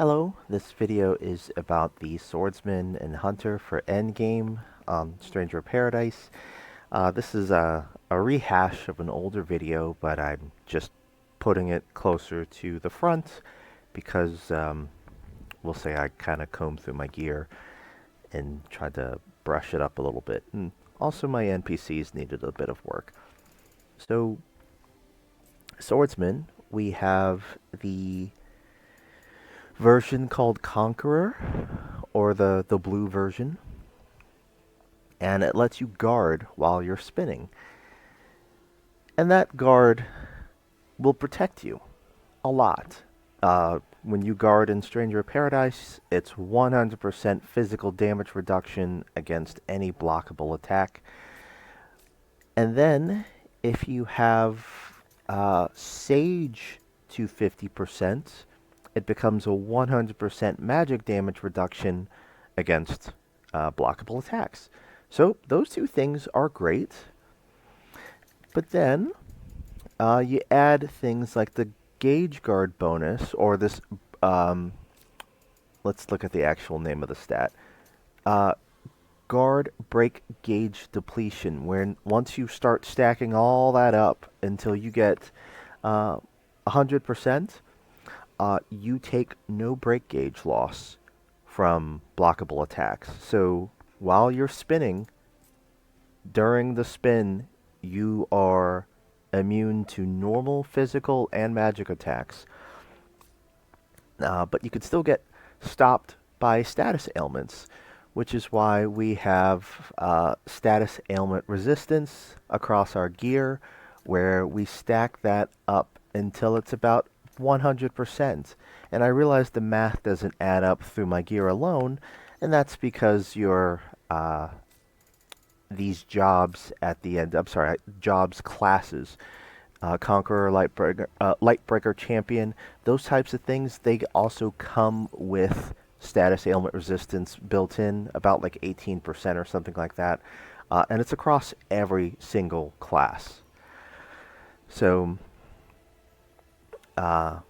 Hello, this video is about the Swordsman and Hunter for endgame, Stranger of Paradise. This is a rehash of an older video, but I'm just putting it closer to the front because we'll say I kind of combed through my gear and tried to brush it up a little bit. And also my NPCs needed a bit of work. So, Swordsman, we have the version called Conqueror, or the blue version, and it lets you guard while you're spinning. And that guard will protect you a lot. When you guard in Stranger of Paradise, it's 100% physical damage reduction against any blockable attack. And then, if you have Sage to 50%, it becomes a 100% magic damage reduction against blockable attacks. So those two things are great. But then you add things like the Gauge Guard bonus, or this, let's look at the actual name of the stat. Guard Break Gauge Depletion, where once you start stacking all that up until you get 100%, you take no break gauge loss from blockable attacks. So while you're spinning, during the spin, you are immune to normal physical and magic attacks. But you could still get stopped by status ailments, which is why we have status ailment resistance across our gear, where we stack that up until it's about 100%. And I realize the math doesn't add up through my gear alone, and that's because your these jobs at the end, jobs classes, Conqueror, Lightbreaker Champion, those types of things, they also come with status ailment resistance built in, about like 18% or something like that. And it's across every single class. So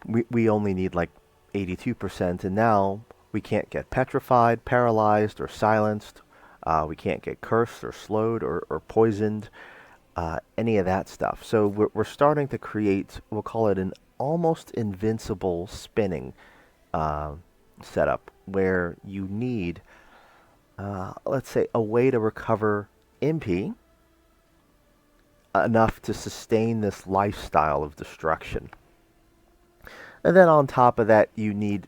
we only need like 82%, and now we can't get petrified, paralyzed, or silenced. We can't get cursed or slowed or poisoned, any of that stuff. So we're starting to create, we'll call it an almost invincible spinning setup, where you need, let's say, a way to recover MP enough to sustain this lifestyle of destruction. And then on top of that, it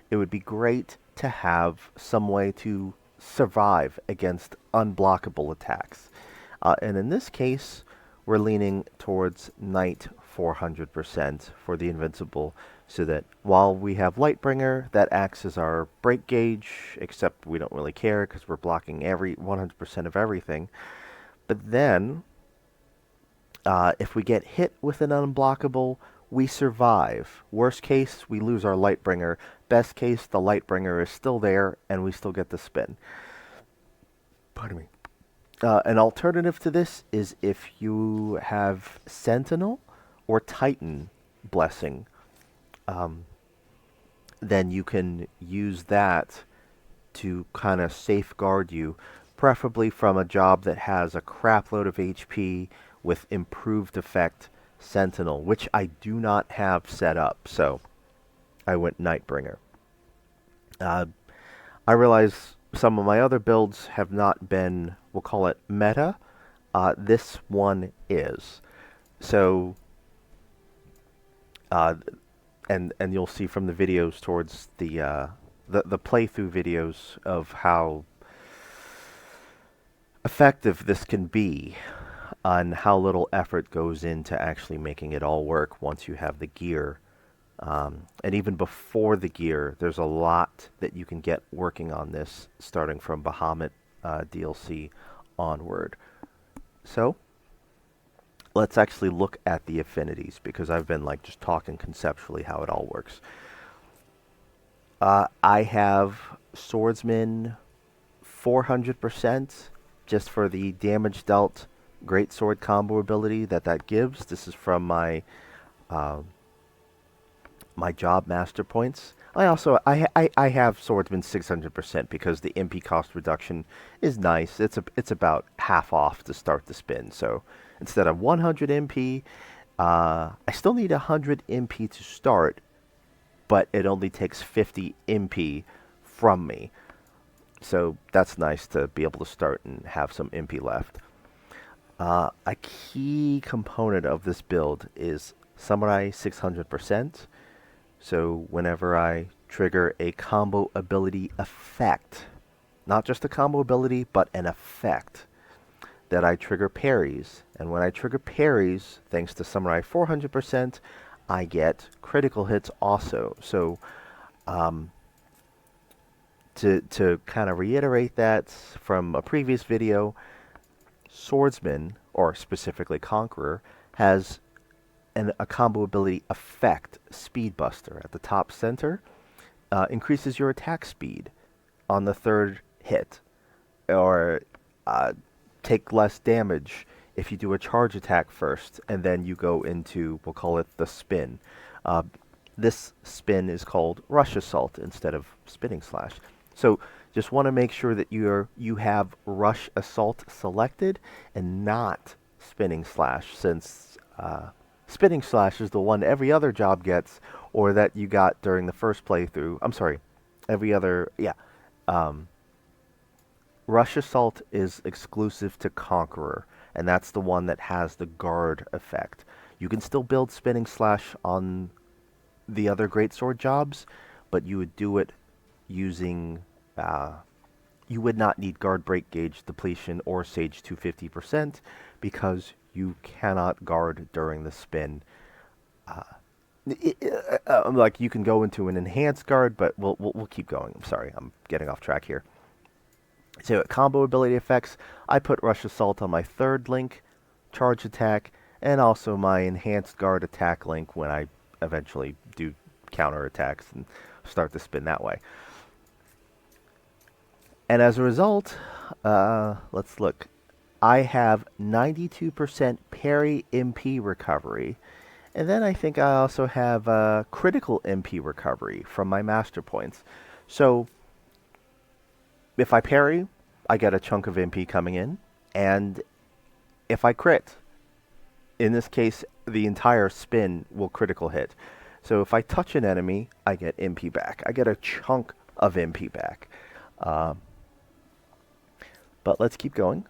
would be great to have some way to survive against unblockable attacks. And in this case, we're leaning towards Knight 400% for the Invincible, so that while we have Lightbringer, that acts as our break gauge, except we don't really care because we're blocking every 100% of everything. But then, if we get hit with an unblockable, we survive. Worst case, we lose our Lightbringer. Best case, the Lightbringer is still there, and we still get the spin. Pardon me. An alternative to this is if you have Sentinel or Titan Blessing, then you can use that to kind of safeguard you, preferably from a job that has a crapload of HP with improved effect Sentinel, which I do not have set up, so I went Nightbringer. I realize some of my other builds have not been, we'll call it meta. This one is. So, and you'll see from the videos towards the playthrough videos of how effective this can be, and how little effort goes into actually making it all work once you have the gear. And even before the gear, there's a lot that you can get working on this, starting from Bahamut DLC onward. So, let's actually look at the affinities, because I've been like just talking conceptually how it all works. I have Swordsman 400%, just for the damage dealt greatsword combo ability that gives. This is from my my job master points. I have Swordsman 600% because the MP cost reduction is nice. It's about half off to start the spin. So instead of 100 MP, I still need 100 MP to start, but it only takes 50 MP from me. So that's nice to be able to start and have some MP left. A key component of this build is Samurai 600%. So whenever I trigger a combo ability effect, not just a combo ability, but an effect, that I trigger parries. And when I trigger parries, thanks to Samurai 400%, I get critical hits also. So to kind of reiterate that from a previous video, Swordsman, or specifically Conqueror, has a combo ability effect, Speed Buster, at the top center. Increases your attack speed on the third hit, or take less damage if you do a charge attack first, and then you go into, we'll call it the spin. This spin is called Rush Assault instead of Spinning Slash. So just want to make sure that you have Rush Assault selected and not Spinning Slash, since Spinning Slash is the one every other job gets, or that you got during the first playthrough. I'm sorry, every other, yeah. Rush Assault is exclusive to Conqueror, and that's the one that has the guard effect. You can still build Spinning Slash on the other Greatsword jobs, but you would do it using, you would not need Guard Break Gauge Depletion or Sage 250% because you cannot guard during the spin. Like, you can go into an enhanced guard, but we'll keep going. I'm sorry, I'm getting off track here. So combo ability effects, I put Rush Assault on my third link, charge attack, and also my enhanced guard attack link when I eventually do counter attacks and start the spin that way. And as a result, let's look. I have 92% parry MP recovery, and then I think I also have critical MP recovery from my master points. So if I parry, I get a chunk of MP coming in, and if I crit, in this case, the entire spin will critical hit. So if I touch an enemy, I get MP back. I get a chunk of MP back. But let's keep going.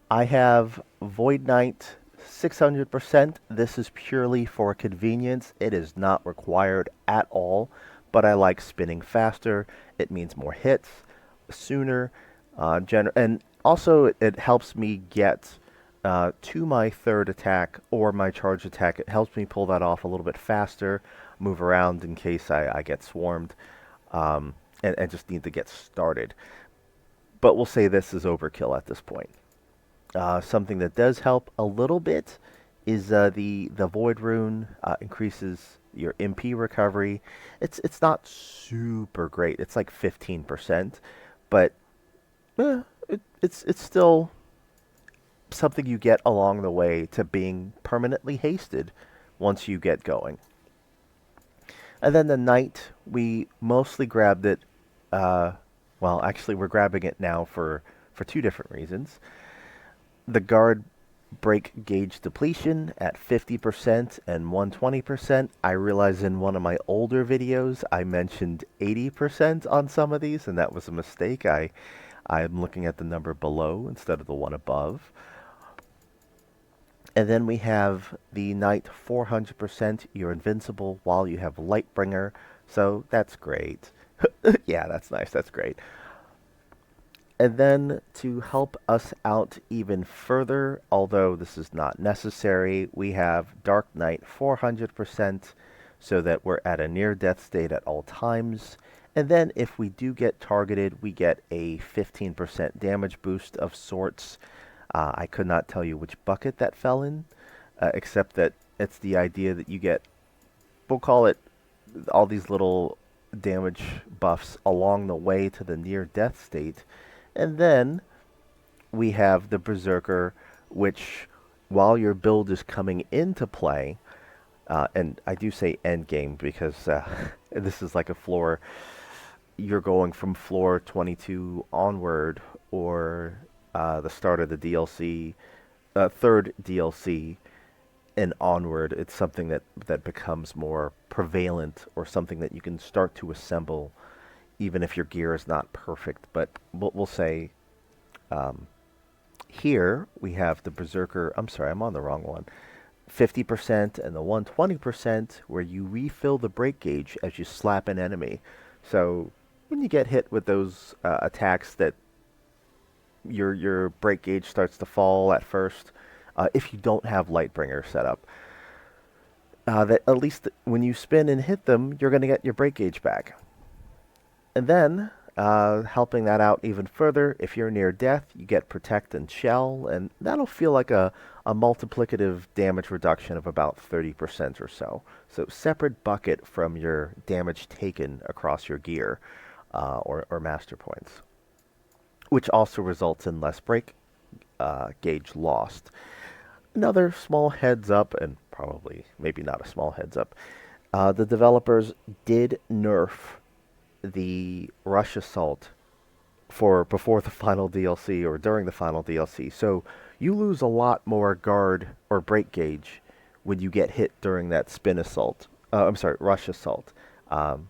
I have Void Knight 600%. This is purely for convenience. It is not required at all, but I like spinning faster. It means more hits sooner, and also it helps me get to my third attack or my charge attack. It helps me pull that off a little bit faster, move around in case I get swarmed, and just need to get started. But we'll say this is overkill at this point. Something that does help a little bit is the Void Rune increases your MP recovery. It's not super great. It's like 15%, but it's still something you get along the way to being permanently hasted once you get going. And then the Knight, we mostly grabbed it. Well, actually, we're grabbing it now for two different reasons. The Guard Break Gauge Depletion at 50% and 120%. I realize in one of my older videos I mentioned 80% on some of these, and that was a mistake. I'm looking at the number below instead of the one above. And then we have the Knight 400%. You're invincible while you have Lightbringer, so that's great. Yeah, that's nice. That's great. And then to help us out even further, although this is not necessary, we have Dark Knight 400% so that we're at a near-death state at all times. And then if we do get targeted, we get a 15% damage boost of sorts. I could not tell you which bucket that fell in, except that it's the idea that you get, we'll call it, all these little damage buffs along the way to the near-death state. And then we have the Berserker, which, while your build is coming into play, And I do say endgame because this is like a floor. You're going from floor 22 onward, or the start of the DLC, third DLC, and onward. It's something that becomes more prevalent, or something that you can start to assemble, even if your gear is not perfect. But we'll say here we have the Berserker. I'm sorry, I'm on the wrong one. 50% and the 120% where you refill the break gauge as you slap an enemy. So when you get hit with those attacks that your break gauge starts to fall at first, if you don't have Lightbringer set up, that at least when you spin and hit them, you're going to get your break gauge back. And then, helping that out even further, if you're near death, you get Protect and Shell, and that'll feel like a multiplicative damage reduction of about 30% or so. So separate bucket from your damage taken across your gear, or master points, which also results in less break gauge lost. Another small heads up, and probably maybe not a small heads up, the developers did nerf the Rush Assault for before the final DLC or during the final DLC. So you lose a lot more guard or break gauge when you get hit during that spin assault. Rush Assault. And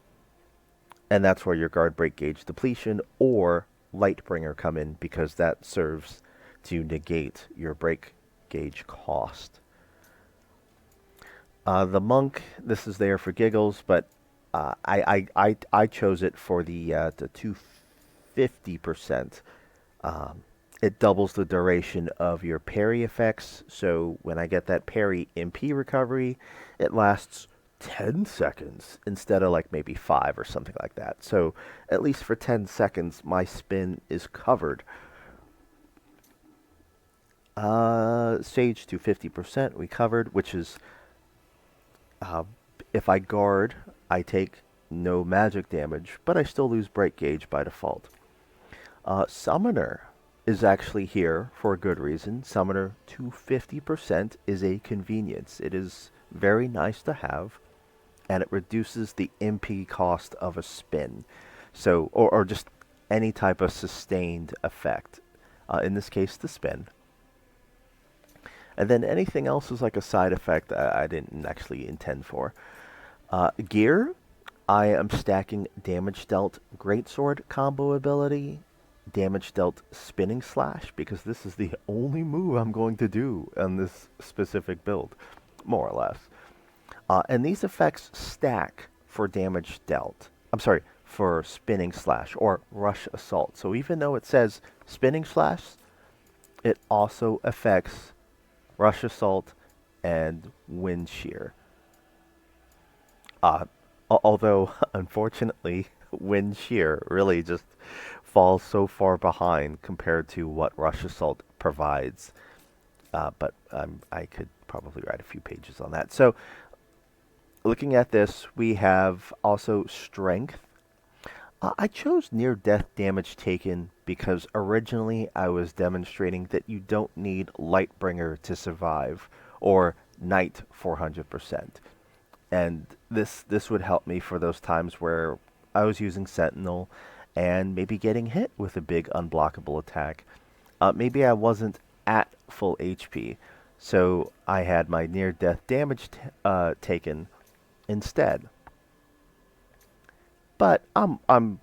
that's where your guard break gauge depletion or Lightbringer come in, because that serves to negate your break gauge cost. The monk, this is there for giggles, but I chose it for the 250%. It doubles the duration of your parry effects, so when I get that parry MP recovery, it lasts 10 seconds instead of like maybe 5 or something like that. So at least for 10 seconds, my spin is covered. Sage to 50% we covered, which is if I guard, I take no magic damage, but I still lose break gauge by default. Summoner is actually here for a good reason. Summoner to 50% is a convenience. It is very nice to have, and it reduces the MP cost of a spin. So, or just any type of sustained effect. In this case, the spin. And then anything else is like a side effect I didn't actually intend for. Gear, I am stacking damage dealt greatsword combo ability, damage dealt spinning slash, because this is the only move I'm going to do on this specific build, more or less. And these effects stack for damage dealt. I'm sorry, for spinning slash or rush assault. So even though it says spinning slash, it also affects rush assault and wind shear. Although, unfortunately, wind shear really just falls so far behind compared to what rush assault provides. But I could probably write a few pages on that. So, looking at this, we have also strength. I chose near-death damage taken because originally I was demonstrating that you don't need Lightbringer to survive, or Knight 400%. And this would help me for those times where I was using Sentinel and maybe getting hit with a big unblockable attack. Maybe I wasn't at full HP, so I had my near-death damage taken instead. But I'm on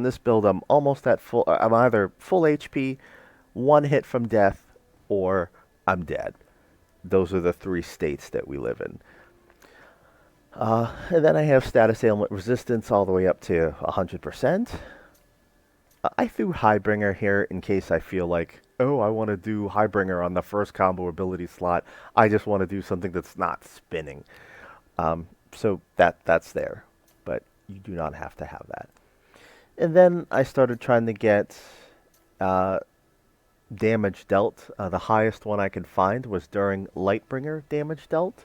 this build. I'm almost at full. I'm either full HP, one hit from death, or I'm dead. Those are the three states that we live in. And then I have status ailment resistance all the way up to 100%. I threw Highbringer here in case I feel like, oh, I want to do Highbringer on the first combo ability slot. I just want to do something that's not spinning. So that's there. But you do not have to have that. And then I started trying to get damage dealt. The highest one I could find was during Lightbringer damage dealt.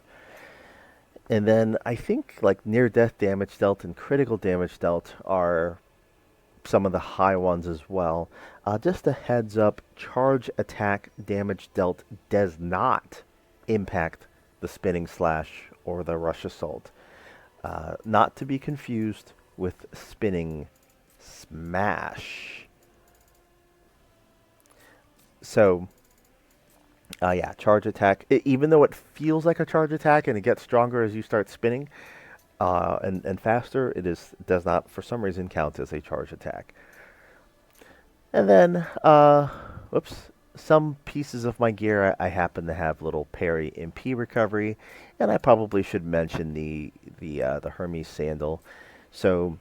And then I think like near-death damage dealt and critical damage dealt are some of the high ones as well. Just a heads up, charge attack damage dealt does not impact the Spinning Slash or the Rush Assault. Not to be confused with Spinning Smash. So, yeah, charge attack. Even though it feels like a charge attack and it gets stronger as you start spinning and faster, does not, for some reason, count as a charge attack. And then, whoops, some pieces of my gear, I happen to have little parry MP recovery, and I probably should mention the Hermes sandal. So,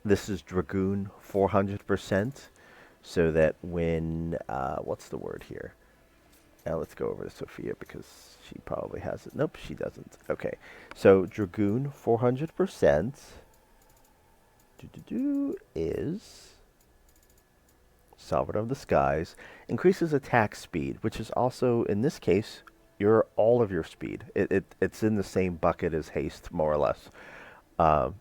this is Dragoon 400%, so that when, what's the word here? Now let's go over to Sophia because she probably has it. Nope, she doesn't. Okay, so Dragoon 400% is Sovereign of the Skies, increases attack speed, which is also, in this case, all of your speed. It's in the same bucket as haste, more or less.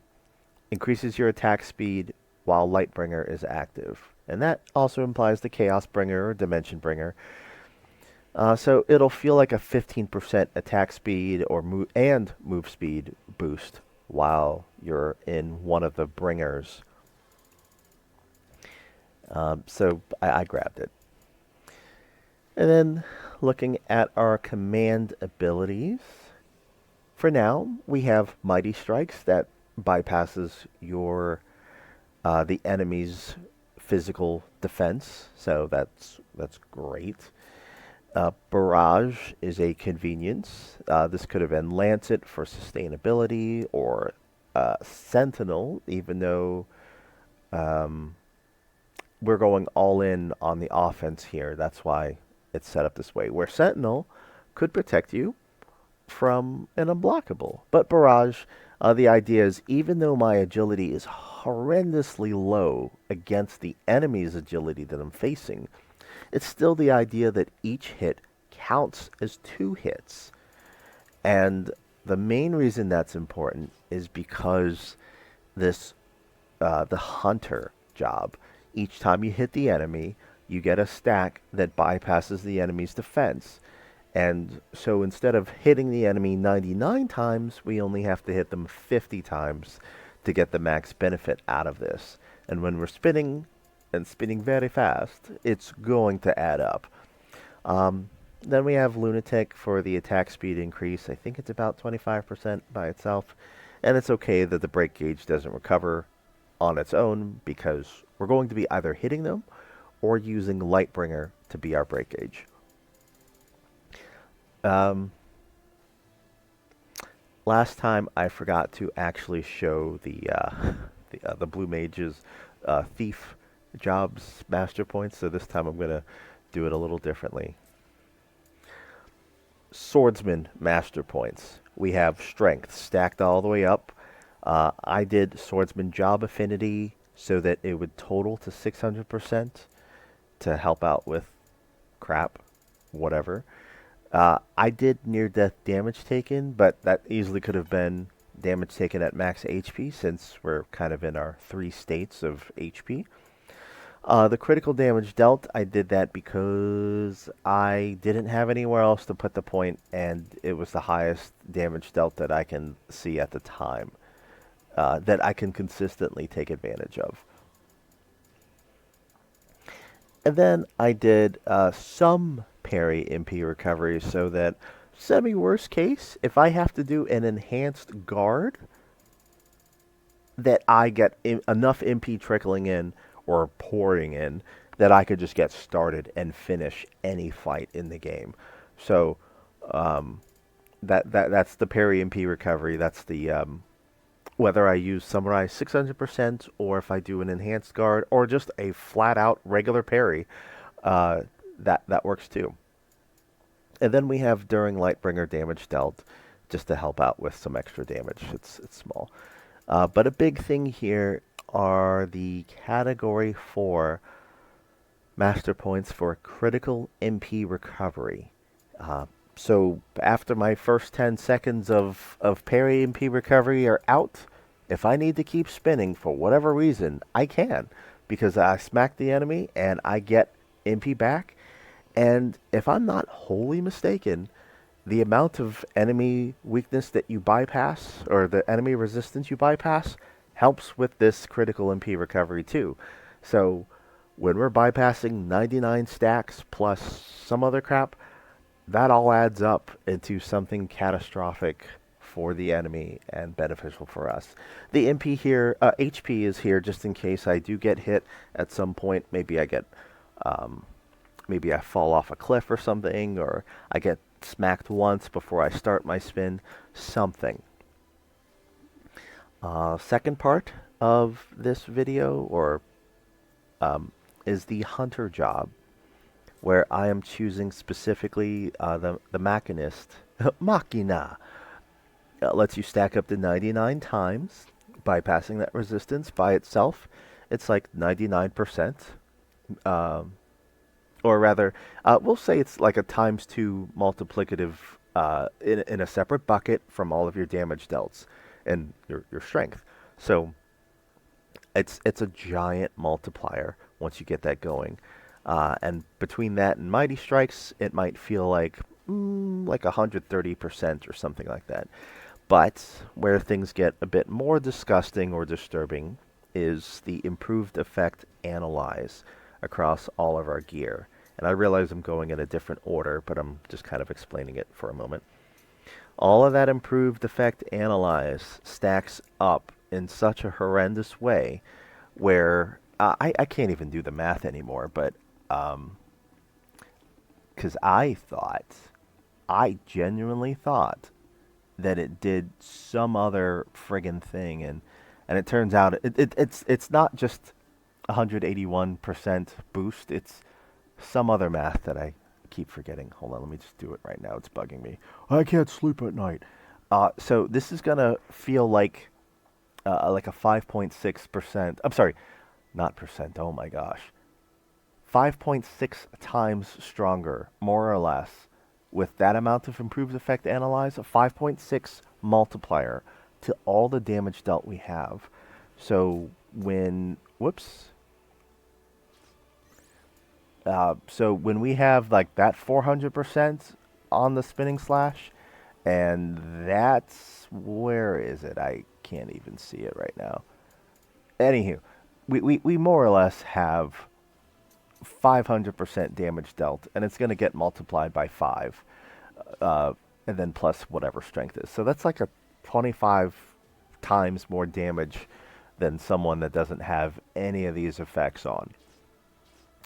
Increases your attack speed while Lightbringer is active. And that also implies the Chaos Bringer or Dimension Bringer. So it'll feel like a 15% attack speed or move speed boost while you're in one of the bringers. So I grabbed it. And then looking at our command abilities, for now we have Mighty Strikes that bypasses the enemy's physical defense, so that's great. Barrage is a convenience. This could have been Lancet for sustainability or Sentinel, even though we're going all in on the offense here. That's why it's set up this way, where Sentinel could protect you from an unblockable. But Barrage, the idea is even though my agility is horrendously low against the enemy's agility that I'm facing, it's still the idea that each hit counts as 2 hits. And the main reason that's important is because the Hunter job, each time you hit the enemy, you get a stack that bypasses the enemy's defense. And so instead of hitting the enemy 99 times, we only have to hit them 50 times to get the max benefit out of this. And when we're spinning and spinning very fast, it's going to add up. Then we have Lunatic for the attack speed increase. I think it's about 25% by itself. And it's okay that the break gauge doesn't recover on its own because we're going to be either hitting them or using Lightbringer to be our break gauge. Last time I forgot to actually show the Blue Mage's Thief jobs master points, so this time I'm going to do it a little differently. Swordsman master points. We have strength stacked all the way up. I did Swordsman job affinity so that it would total to 600% to help out with crap, whatever. I did near-death damage taken, but that easily could have been damage taken at max HP since we're kind of in our 3 states of HP. The critical damage dealt, I did that because I didn't have anywhere else to put the point, and it was the highest damage dealt that I can see at the time, that I can consistently take advantage of. And then I did some parry MP recovery so that semi-worst case, if I have to do an enhanced guard, that I get enough MP trickling in or pouring in that I could just get started and finish any fight in the game. So that's the parry MP recovery. That's the whether I use Samurai 600% or if I do an enhanced guard or just a flat out regular parry, that works too. And then we have during Lightbringer damage dealt, just to help out with some extra damage. It's small. But a big thing here are the Category 4 Master Points for critical MP recovery. So after my first 10 seconds of parry MP recovery are out, if I need to keep spinning for whatever reason, I can. Because I smack the enemy and I get MP back. And if I'm not wholly mistaken, the amount of enemy weakness that you bypass, or the enemy resistance you bypass, helps with this critical MP recovery too. So when we're bypassing 99 stacks plus some other crap, that all adds up into something catastrophic for the enemy and beneficial for us. The MP here, HP is here just in case I do get hit at some point. Maybe I get, maybe I fall off a cliff or something, or I get smacked once before I start my spin. Something. Second part of this video, or is the hunter job, where I am choosing specifically the Machinist. Machina lets you stack up to 99 times, bypassing that resistance by itself. It's like 99%. Or rather, we'll say it's like a ×2 multiplicative in a separate bucket from all of your damage delts and your strength. So it's a giant multiplier once you get that going. And between that and Mighty Strikes, it might feel like 130% or something like that. But where things get a bit more disgusting or disturbing is the improved effect Analyze across all of our gear. And I realize I'm going in a different order, but I'm just kind of explaining it for a moment. All of that improved effect Analyze stacks up in such a horrendous way where I can't even do the math anymore, but because I genuinely thought that it did some other friggin' thing, and it turns out it's not just 181% boost, it's some other math that I keep forgetting. Hold on, let me just do it right now. It's bugging me. I can't sleep at night. So this is gonna feel like a 5.6%. I'm sorry, not percent. Oh my gosh, 5.6 times stronger, more or less, with that amount of improved effect Analyze. A 5.6 multiplier to all the damage dealt we have. So when so when we have like that 400% on the spinning slash, and that's, where is it? I can't even see it right now. Anywho, we more or less have 500% damage dealt, and it's going to get multiplied by 5, and then plus whatever strength is. So that's like a 25 times more damage than someone that doesn't have any of these effects on.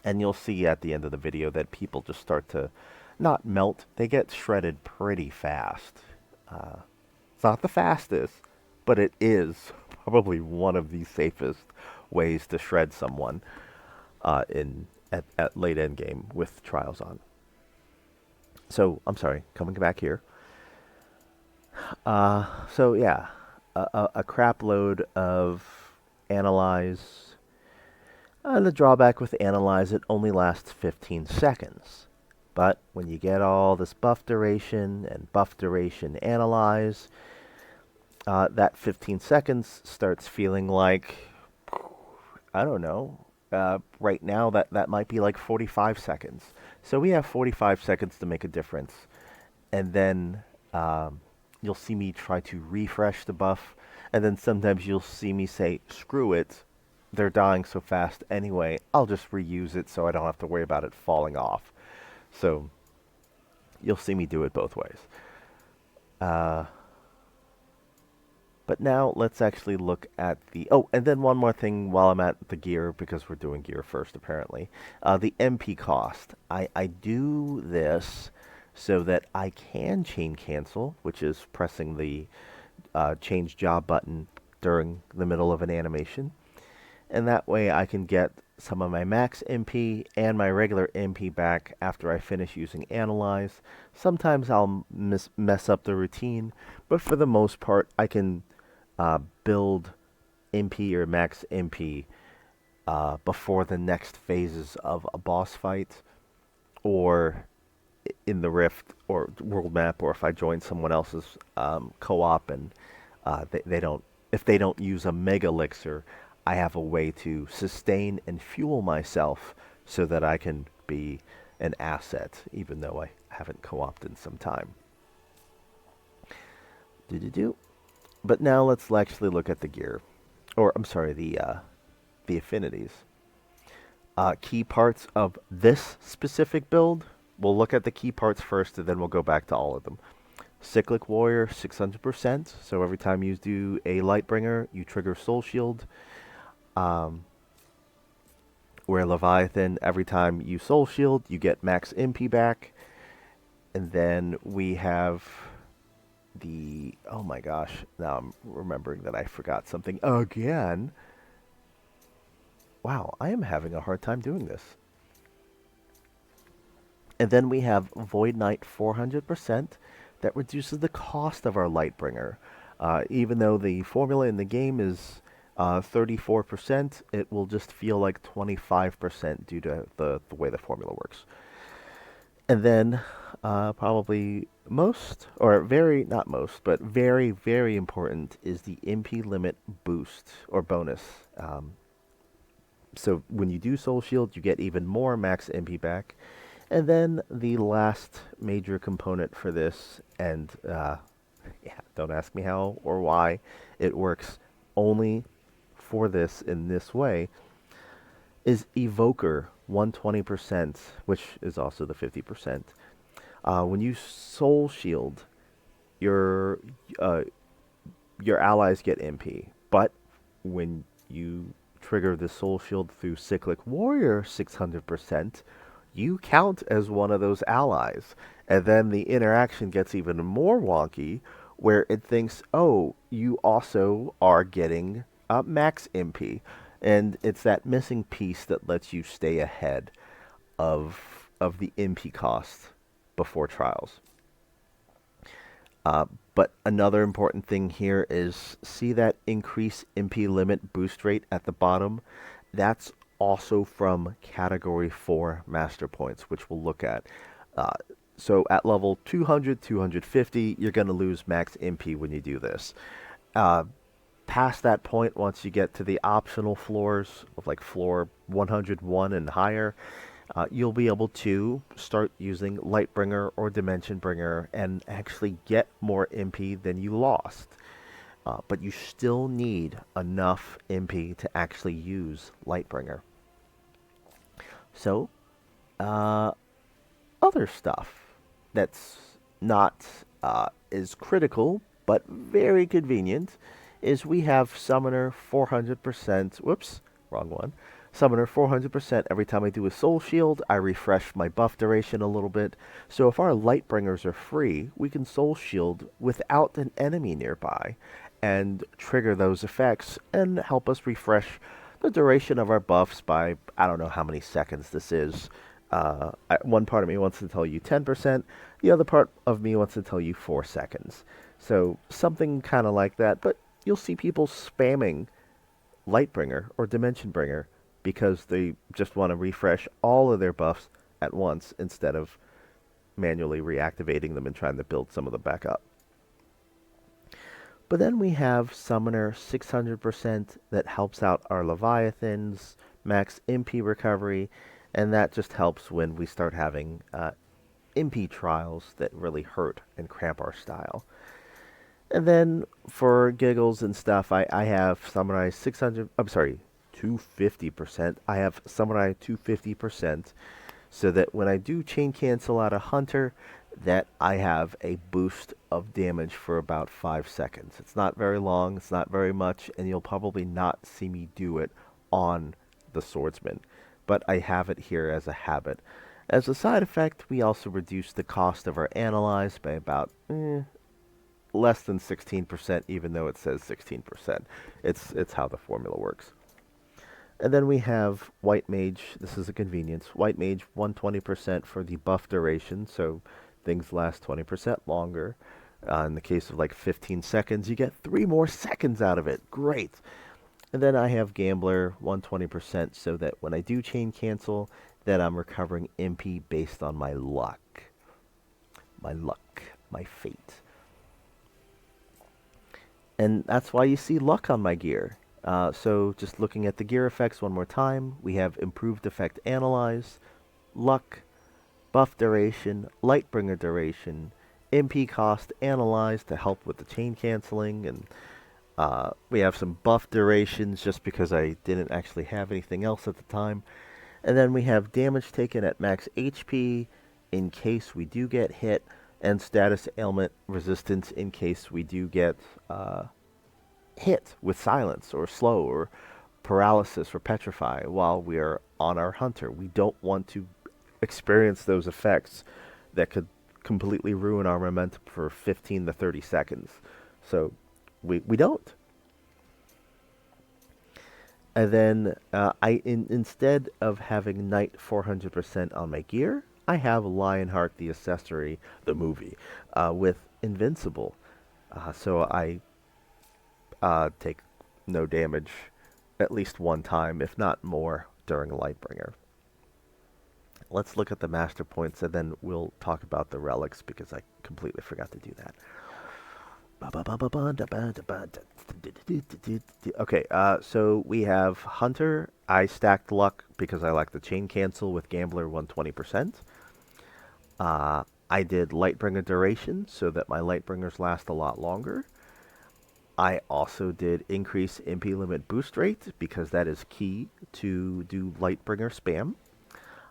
And you'll see at the end of the video that people just start to not melt, they get shredded pretty fast. It's not the fastest, but it is probably one of the safest ways to shred someone at late end game with trials on. So I'm sorry, coming back here. So yeah, a crap load of Analyze. The drawback with Analyze, it only lasts 15 seconds. But when you get all this buff duration and buff duration Analyze, that 15 seconds starts feeling like, I don't know, right now that might be like 45 seconds. So we have 45 seconds to make a difference. And then you'll see me try to refresh the buff, and then sometimes you'll see me say, screw it, they're dying so fast anyway, I'll just reuse it so I don't have to worry about it falling off. So you'll see me do it both ways. But now let's actually look at the... Oh, and then one more thing while I'm at the gear, because we're doing gear first apparently. The MP cost. I do this so that I can chain cancel, which is pressing the change job button during the middle of an animation. And that way I can get some of my max MP and my regular MP back after I finish using Analyze. Sometimes I'll mess up the routine, but for the most part I can build MP or max MP before the next phases of a boss fight, or in the Rift or world map, or if I join someone else's co-op and if they don't use a mega elixir, I have a way to sustain and fuel myself so that I can be an asset, even though I haven't co-opted in some time. Do-do-do. But now let's actually look at the gear. Or, I'm sorry, the affinities. Key parts of this specific build. We'll look at the key parts first, and then we'll go back to all of them. Cyclic Warrior, 600%. So every time you do a Lightbringer, you trigger Soul Shield. Where Leviathan, every time you Soul Shield, you get max MP back. And then we have the... Oh my gosh, now I'm remembering that I forgot something again. Wow, I am having a hard time doing this. And then we have Void Knight 400%. That reduces the cost of our Lightbringer. Even though the formula in the game is 34%, it will just feel like 25% due to the way the formula works. And then probably most, or very, not most, but very, very important is the MP limit boost or bonus. So when you do Soul Shield, you get even more max MP back. And then the last major component for this, and yeah, don't ask me how or why it works only for this in this way, is Evoker 120%, which is also the 50%. When you Soul Shield, your allies get MP, but when you trigger the Soul Shield through Cyclic Warrior 600%, you count as one of those allies. And then the interaction gets even more wonky, where it thinks, oh, you also are getting max MP. And it's that missing piece that lets you stay ahead of the MP cost before trials. But another important thing here is, see that increase MP limit boost rate at the bottom? That's also from Category 4 Master Points, which we'll look at. So at level 200, 250, you're going to lose max MP when you do this. Past that point, once you get to the optional floors of like floor 101 and higher, you'll be able to start using Lightbringer or Dimension Bringer and actually get more MP than you lost. But you still need enough MP to actually use Lightbringer. So, other stuff that's not as critical, but very convenient, is we have Summoner 400%, whoops, wrong one. Summoner 400% every time I do a Soul Shield. I refresh my buff duration a little bit. So if our Lightbringers are free, we can Soul Shield without an enemy nearby and trigger those effects and help us refresh the duration of our buffs by, I don't know how many seconds this is. One part of me wants to tell you 10%. The other part of me wants to tell you 4 seconds. So something kind of like that. But you'll see people spamming Lightbringer or Dimension Bringer because they just want to refresh all of their buffs at once instead of manually reactivating them and trying to build some of them back up. But then we have Summoner 600% that helps out our Leviathans, max MP recovery, and that just helps when we start having MP trials that really hurt and cramp our style. And then for giggles and stuff, I have Samurai 250%. I have Samurai 250% so that when I do chain cancel out a hunter, that I have a boost of damage for about 5 seconds. It's not very long, it's not very much, and you'll probably not see me do it on the Swordsman. But I have it here as a habit. As a side effect, we also reduce the cost of our Analyze by about less than 16%, even though it says 16%. It's how the formula works. And then we have White Mage. This is a convenience. White Mage 120% for the buff duration, so things last 20% longer. In the case of like 15 seconds, you get 3 more seconds out of it. Great. And then I have Gambler 120% so that when I do chain cancel, that I'm recovering MP based on my luck. My fate. And that's why you see luck on my gear. So just looking at the gear effects one more time, we have Improved Effect Analyze, Luck, Buff Duration, Lightbringer Duration, MP cost analyzed to help with the chain canceling, and we have some buff durations just because I didn't actually have anything else at the time. And then we have damage taken at max HP in case we do get hit, and status ailment resistance in case we do get hit with silence or slow or paralysis or petrify while we are on our hunter. We don't want to experience those effects that could completely ruin our momentum for 15 to 30 seconds. So we don't. And then instead of having Knight 400% on my gear, I have Lionheart the accessory, the movie, with Invincible. So I take no damage at least one time, if not more, during Lightbringer. Let's look at the master points, and then we'll talk about the relics, because I completely forgot to do that. Okay, so we have Hunter. I stacked luck because I like the chain cancel with Gambler 120%. I did Lightbringer duration so that my Lightbringers last a lot longer. I also did increase MP limit boost rate because that is key to do Lightbringer spam.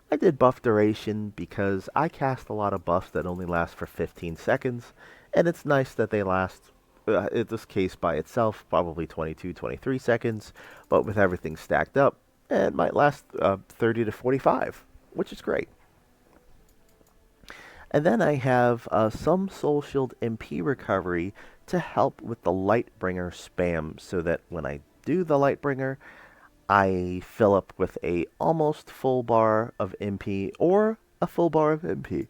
I did buff duration because I cast a lot of buffs that only last for 15 seconds, and it's nice that they last, in this case by itself, probably 22, 23 seconds, but with everything stacked up, it might last 30 to 45, which is great. And then I have some Soul Shield MP recovery to help with the Lightbringer spam, so that when I do the Lightbringer, I fill up with a almost full bar of MP or a full bar of MP.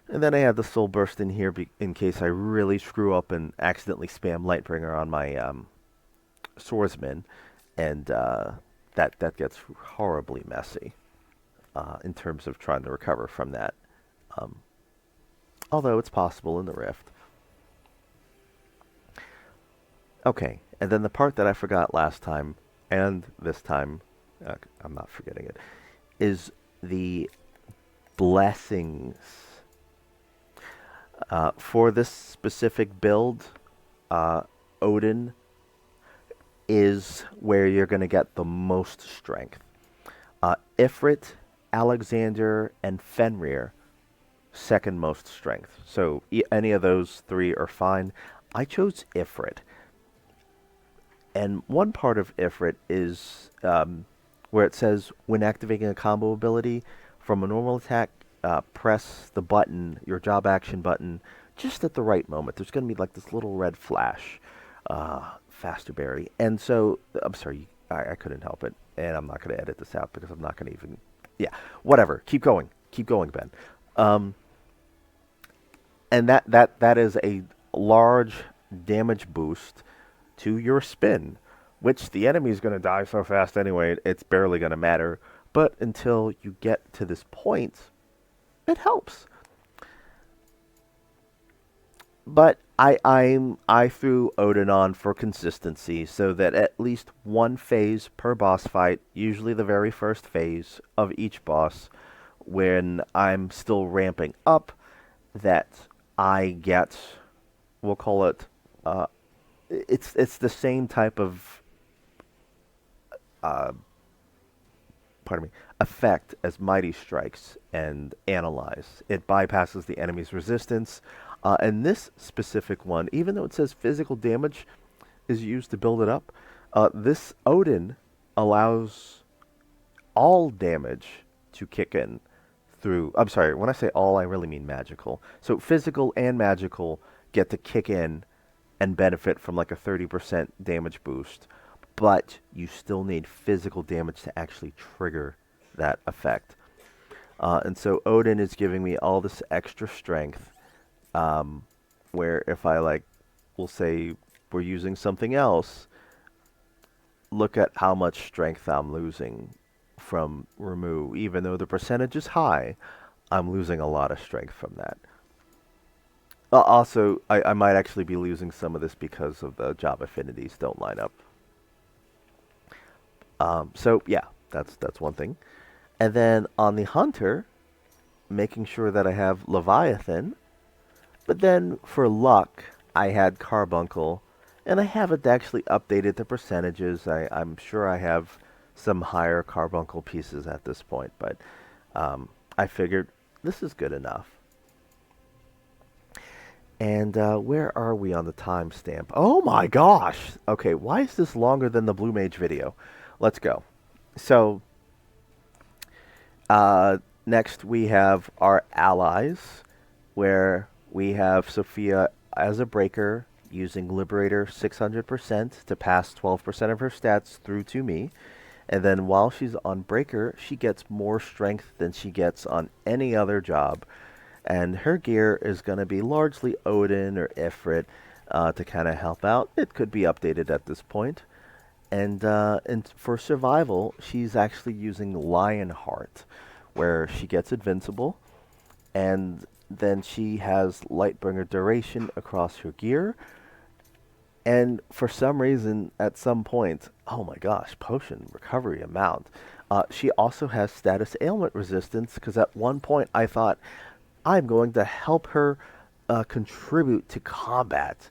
And then I have the Soul Burst in here in case I really screw up and accidentally spam Lightbringer on my Swordsman, and that gets horribly messy in terms of trying to recover from that. Although it's possible in the Rift. Okay, and then the part that I forgot last time, and this time, I'm not forgetting it, is the blessings. For this specific build, Odin is where you're going to get the most strength. Ifrit, Alexander, and Fenrir, second most strength. So any of those three are fine. I chose Ifrit. And one part of Ifrit is where it says, when activating a combo ability from a normal attack, press the button, your job action button, just at the right moment. There's going to be like this little red flash, faster berry. And so, I'm sorry, I couldn't help it. And I'm not going to edit this out because I'm not going to even, yeah, whatever. Keep going, Ben. And that is a large damage boost to your spin, which the enemy is going to die so fast anyway, it's barely going to matter. But until you get to this point, it helps. But I threw Odin on for consistency, so that at least one phase per boss fight, usually the very first phase of each boss, when I'm still ramping up, that I get, we'll call it, it's the same type of effect as Mighty Strikes and Analyze. It bypasses the enemy's resistance. And this specific one, even though it says physical damage is used to build it up, this Odin allows all damage to kick in through... I'm sorry, when I say all, I really mean magical. So physical and magical get to kick in and benefit from like a 30% damage boost, but you still need physical damage to actually trigger that effect. And so Odin is giving me all this extra strength, where if I we'll say we're using something else, look at how much strength I'm losing from remove. Even though the percentage is high, I'm losing a lot of strength from that. Also, I might actually be losing some of this because of the job affinities don't line up. So yeah, that's one thing. And then on the Hunter, making sure that I have Leviathan, But then for luck, I had Carbuncle, and I haven't actually updated the percentages. I'm sure I have some higher Carbuncle pieces at this point, but I figured this is good enough. And where are we on the timestamp? Oh my gosh! Okay, why is this longer than the Blue Mage video? Let's go. So, next we have our allies, where we have Sophia as a breaker using Liberator 600% to pass 12% of her stats through to me. And then while she's on breaker, she gets more strength than she gets on any other job. And her gear is going to be largely Odin or Ifrit to kind of help out. It could be updated at this point. And for survival, she's actually using Lionheart, where she gets invincible, and then she has Lightbringer duration across her gear. And for some reason, at some point, oh my gosh, potion recovery amount. She also has status ailment resistance, because at one point I thought, I'm going to help her contribute to combat.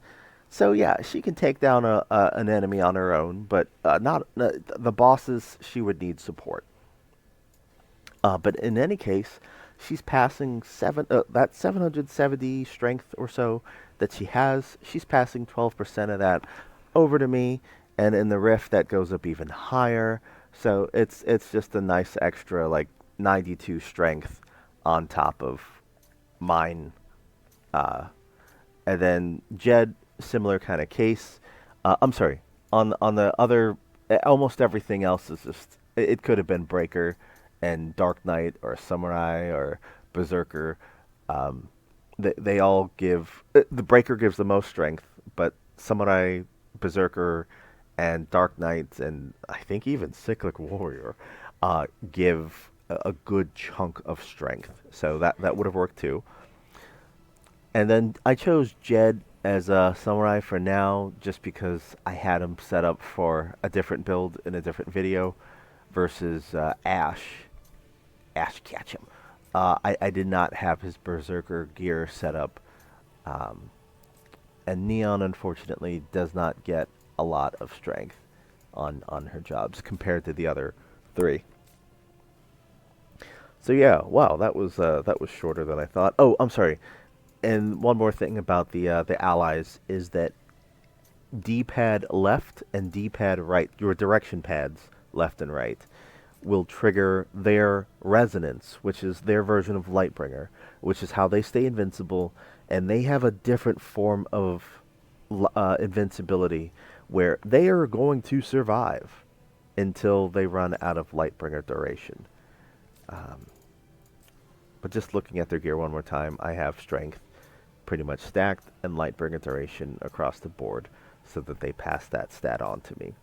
So yeah, she can take down an enemy on her own, but not the bosses. She would need support. But in any case, she's passing that 770 strength or so that she has. She's passing 12% of that over to me, and in the rift that goes up even higher. So it's just a nice extra like 92 strength on top of mine. And then Jed, similar kind of case. I'm sorry. On the other, almost everything else is just. It could have been Breaker, and Dark Knight, or Samurai, or Berserker. They all give. The Breaker gives the most strength, but Samurai, Berserker, and Dark Knight, and I think even Cyclic Warrior, give a good chunk of strength. So that would have worked too. And then I chose Jed as a samurai for now, just because I had him set up for a different build in a different video, versus Ash Ketchum. I did not have his Berserker gear set up, and Neon unfortunately does not get a lot of strength on her jobs compared to the other three. So yeah, wow, that was shorter than I thought. Oh, I'm sorry. And one more thing about the allies is that D-pad left and D-pad right, your direction pads left and right, will trigger their resonance, which is their version of Lightbringer, which is how they stay invincible, and they have a different form of invincibility where they are going to survive until they run out of Lightbringer duration. But just looking at their gear one more time, I have strength pretty much stacked and Lightbringer duration across the board so that they pass that stat on to me.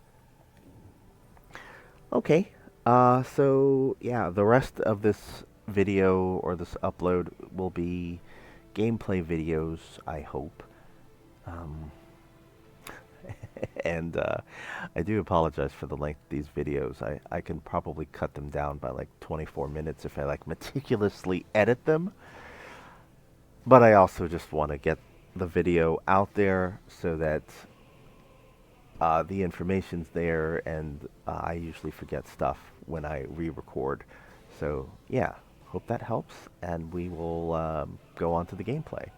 Okay, so yeah, the rest of this video or this upload will be gameplay videos, I hope. And I do apologize for the length of these videos. I can probably cut them down by like 24 minutes if I like meticulously edit them. But I also just want to get the video out there so that the information's there, and I usually forget stuff when I re-record. So yeah, hope that helps, and we will go on to the gameplay.